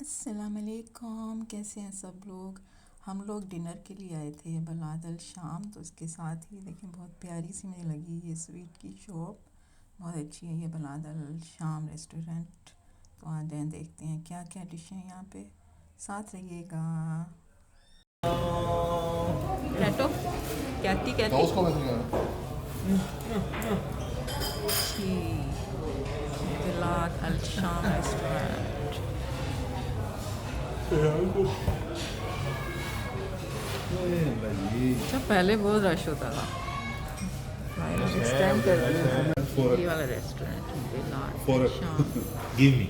अस्सलामुअलैकुम, कैसे हैं सब लोग। हम लोग डिनर के लिए आए थे बिलाद अल शाम। तो उसके साथ ही देखें, बहुत प्यारी सी मुझे लगी ये स्वीट की शॉप। बहुत अच्छी है ये बिलाद अल शाम रेस्टोरेंट। तो आ जाएं, देखते हैं क्या क्या डिश हैं यहाँ पे। साथ रहिएगा। कैटो कहती बिलाद अल शाम रेस्टोरेंट। अच्छा, पहले बहुत रश होता था, इस टाइम कर दिया ये वाला रेस्टोरेंट बिलाद अल शाम। Give me.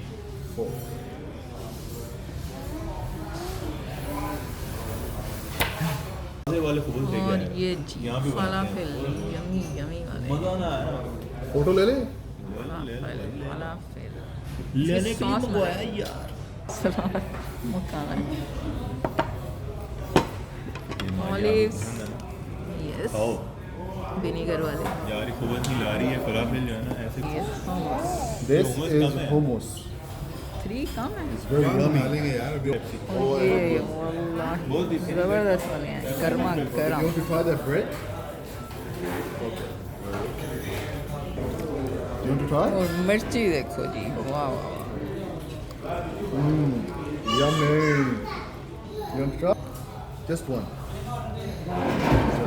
वाले फुटबॉल लेके और आए ये जी यहाँ भी फलाफिल, यमी यमी वाले मजा ना आया फोटो ले ले। फलाफिल लेने के लिए सॉस मंगवाया यार। मकान ऑलिव्स, यस, खाओ विनेगर वाले। यार ये फुटबॉल नहीं ला रही है फलाफिल जो है ना ऐसे This Hummus is कम है। hummus. 3 कम है। Very yummy. और ये वल्लाह बहुत ही ज़बरदस्त वाले हैं, गर्मा You गर्म। want to try that bread? You want to try? और मिर्ची देखो जी, वाह वाह। Yummy. You want to try? Just one.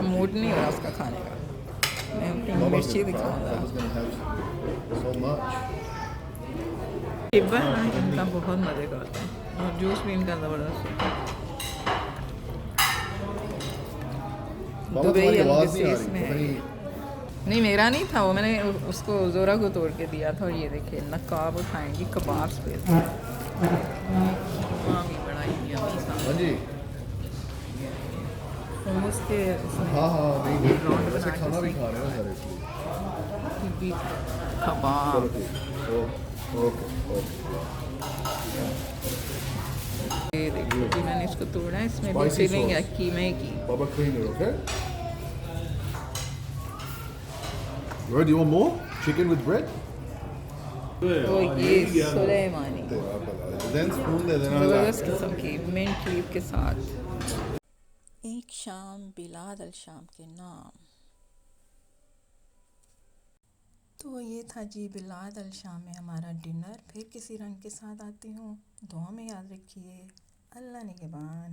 Mood नहीं हो रहा उसका खाने का, मैं अपनी मिर्ची दिखाऊंगा। Bubba's gonna have so much. Tibba ना इनका बहुत मज़े का होता है, और जूस भी इनका ज़बरदस्त होता है। Bubba दुबई तुम्हारी आवाज़ नहीं आ एम्बेसी रही। में पता नहीं नहीं, मेरा नहीं था वो, मैंने उसको ज़ोरा को तोड़ के दिया था। और ये देखिए नकाब उठाएंगी कबाब पे, वहाँ भी बड़ा यम्मी सा हाँ जी। hummus के हाँ हाँ नहीं राउंड वैसे बना के खाना भी उसमें खा रहे हो सर इसलिए। भी चलो कबाब। ठीक। Okay okay. ये देखो जी, मैंने इसको तोड़ा है, इसमें भी Spicy फिलिंग है sauce. कीमे की। Bubba clean it, okay? Where do you want more? Chicken with bread? तो ये सुलेमानी Then spoon दे देना। ज़बरदस्त किस्म की मिंट लीफ के साथ। एक शाम बिलाद अल शाम के नाम। तो ये था जी बिलाद अल शाम में हमारा डिनर। फिर किसी रंग के साथ आती हूँ, दुआ में याद रखिए। अल्लाह निगहबान।